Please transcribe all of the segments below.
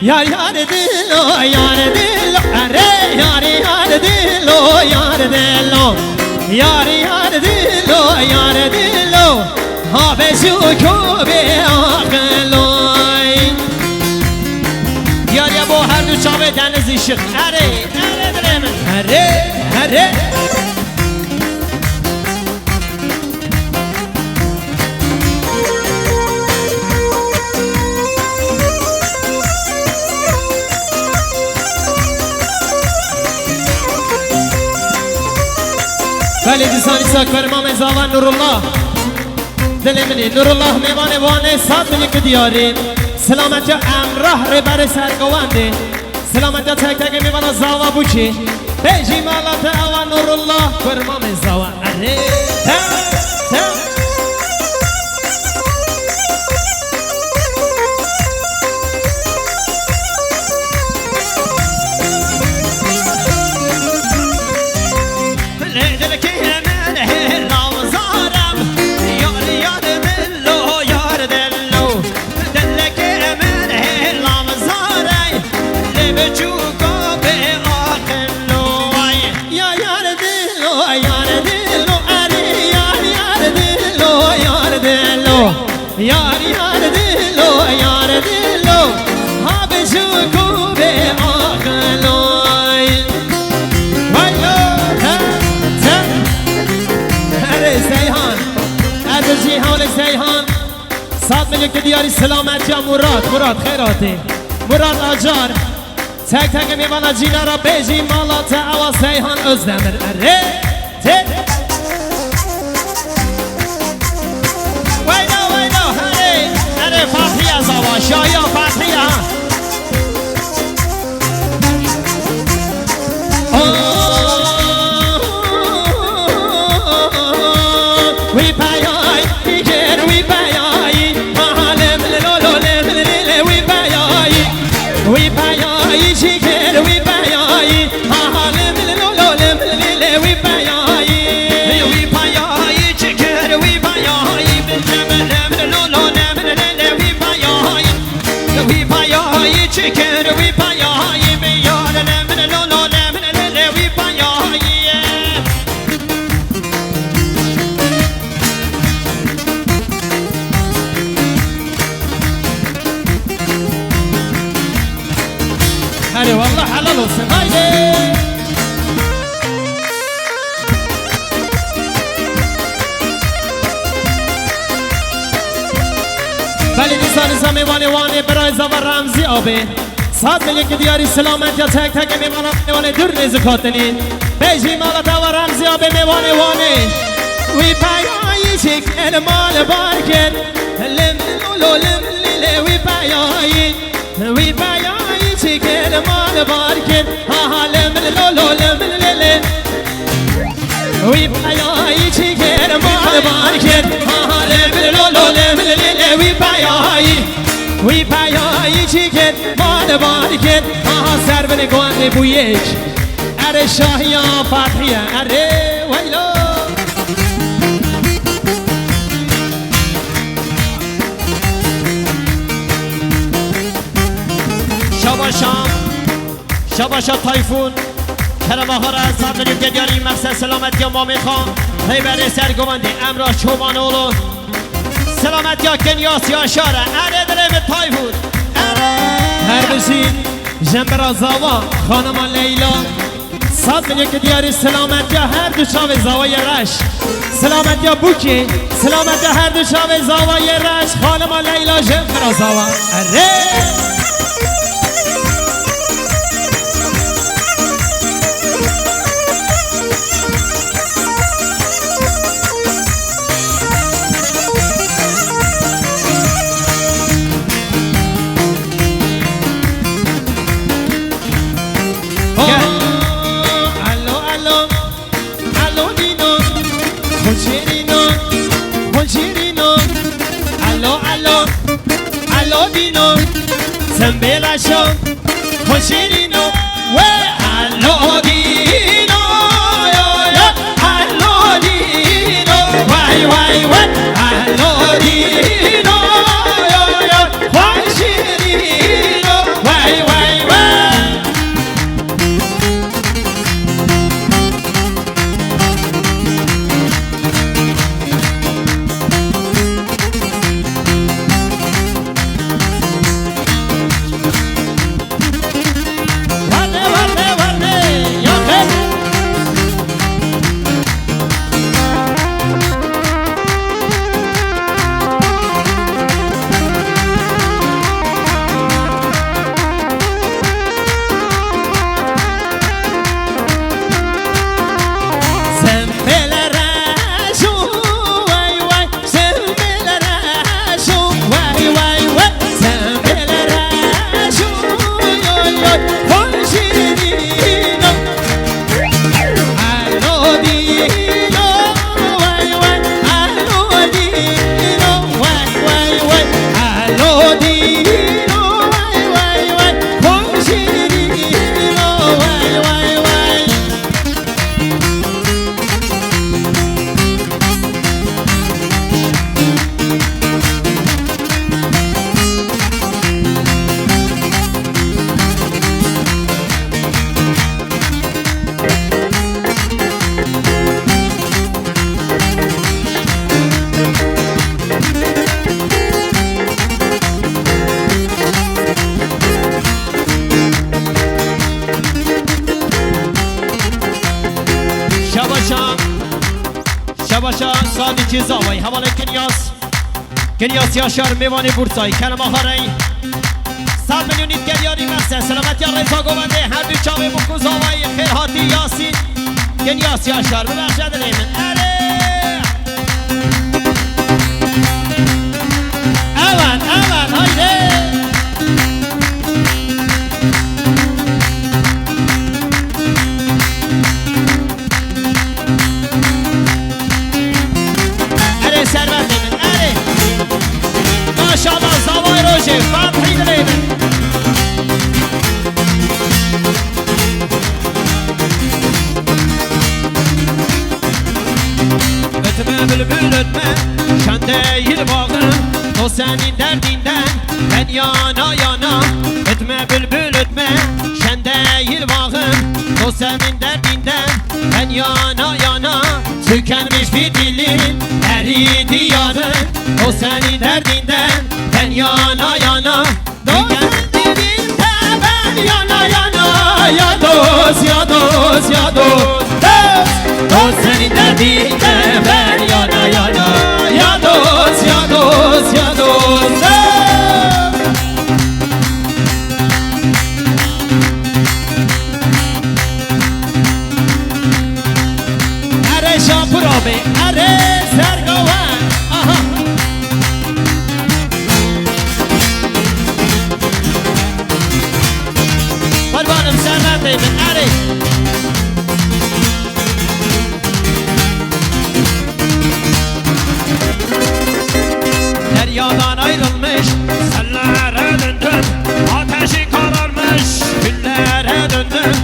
yar yar dillo yar dillo are yar yar dillo yar dillo yar yar dillo yar dillo ha be shu be aqloy yar ya bo her du çave deniz ışık are are dilemin are are ولی دیسانی ساکر امام زاوان نورالله دل منی نورالله میوان وانه سات ملک دیاری سلامت یا امراه ربر سرگوانده سلامت یا تک تک میوان زاوا بوچی بیجی مالات اوان نورالله کر امام زاوان اره yar yar dillo yar dillo ha be shu be aqloy vay ta ta are seyhan ادرجی حال سیحان 100 میلیون که دیاری سلامت یا مراد خیراتی مراد آجار تک تک میوانا جینا را بیجی مالات اوا سیحان ازدمر اره ته وینا اره فاتحه زوا شایا فاتحه وی پایای دیگر وی پایای مالم لولو لولو وی پایای وی پایای دیگر وی پایای مالم لولو لولو وی پایای وی پایای دیگر وی پایای مالم لولو لولو وی پایای وی پایای دیگر وی پایای میار لولو لولو وی پایای هلا والله حلال وسمايلي ولی دیسان زمیوانی وانی برای زوار رمزی آبه 100 میلیون که دیاری سلامت یا تک تک میوانی دور نیز کاتنین بیجی مالت و رمزی آبه میوانی وانی وی پایایی چکن مال بارکن لم لولو لم لیلی وی پایایی وی پایایی چکن مال بارکن ها لم لولو لم لیلی وی پایایی چکن مال بارکن ها لم لولو لم لیلی وی پایایی وی پایایی چکن مال بارکن ها سربن گوانده بویش اره شاهیان فتحیه اره ویلو شاباشا تایفون کرم آخر از 100 میلیون که دیاری مقصد سلامت یا مامی خان هیبر سرگوانده امراه چوبان اولو سلامت یا کنیاس یا شاره اره دلم تایفون هر بشین جنبرا زاوا خانم لیلا 100 میلیون که دیاری سلامت یا هر دو چاوه زاوای رش سلامت یا بوکی سلامت یا هر دو چاوه زاوای رش خانم لیلا جنبرا زاوا اره Sembelaşo, hoşirino, ve allo dino, yo yo, allo dino, vay vay vay, allo dino, yo yo, hoşirino, vay کی زاوی حواله کنیاس یاشار میوانی بورسایی کلمه خاری 100 میلیونی گریاری مرسه سلامت یا رضا گوونده هر دو چاوی بکو زاوی خیرهاتی یاسین کنیاس یاشار ببخشد لیمن اول هایده ثروت لیمن ماشاءالله زاوای روشه فتحی لیمن ötme bülbül ötme şen değil bağım o senin derdinden ben yana yana ötme bülbül ötme şen değil bağım o senin derdinden ben yana yana tükenmiş bir dilin eridi yarın o senin derdinden ben yana yana tükendiğinde ben yana yana ya dost ya dost ya dost o senin derdinden ben yana yana ya dost ya dost ya dost Are şampur abi are sergavan aha Kurbanım serveteyim are Deryadan ayrılmış sellere döndüm ateşi kararmış güllere döndüm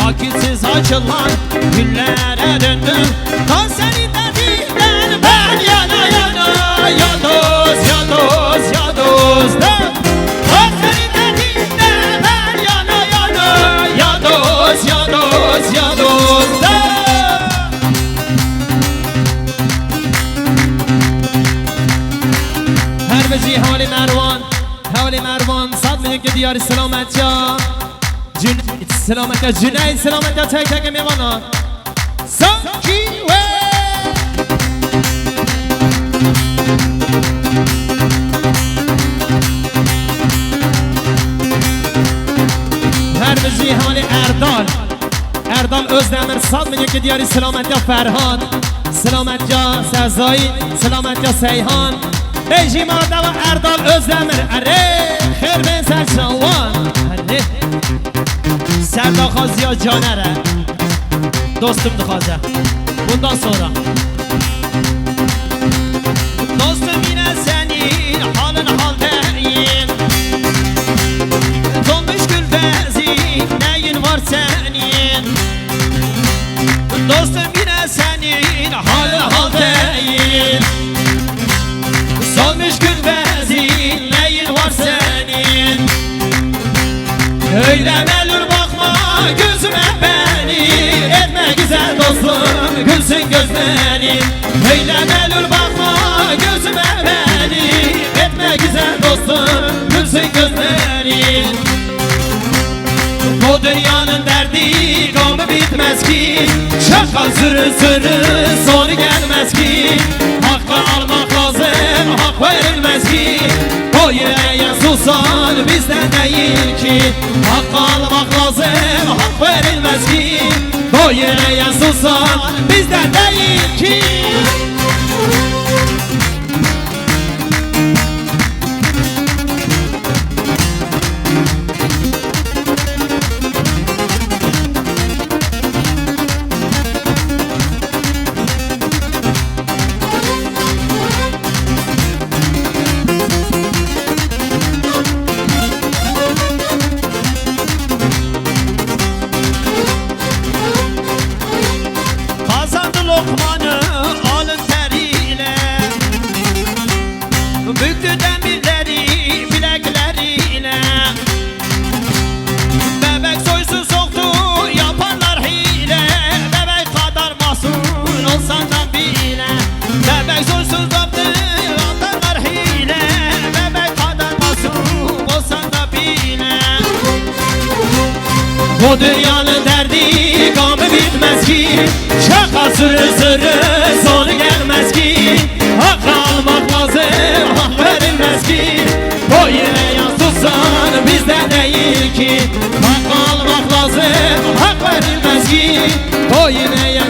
vakitsiz açılan güllere döndüm kan senin derdinden ben yana yana ya dost ya dost ya dost kan senin derdinden ben yana yana ya dost ya dost ya dost هر بجی حال مروان 100 میلیون که دیاری سلامت یا سلامت یا جنید سلامت یا تک تک میوانا سانکی وی هر بجی حال اردال özdemir 100 میلیون که دیاری سلامت یا فرهاد سلامت یا سزایی سلامت یا سیحان بیجی ماده و اردال özdemir اره خیر به سرچوان اره سردا خازیا جانره dostum خازه bundan sonra dostum yine senin halın hal değil donmuş gül bezi neyin var senin dostum yine senin halın hal değil solmuş gül bezi neyin var senin öyle melur bakma gözüme beni etme güzel dostum gülsün gözlerin öyle melur bakma gözüme beni etme güzel dostum gülsün gözlerin bu dünyanın derdi gamı bitmez ki şaka sürü sonu gelmez ki hakkı almak lazım hak verilmez ki o yüreğe susan bizden değil ki hakkı almak lazım hak verilmez ki o yüreğe susan bizden değil ki lokmanı alın teriyle büktü demirleri bilekleriyle bebek soysu soktu yapanlar hile bebek kadar masum olsan da bile bebek soysu soktu yapanlar hile bebek kadar masum olsan da bile bu dünyanın derdi gamı bitmez ki şaka sürü sonu gelmez ki آینه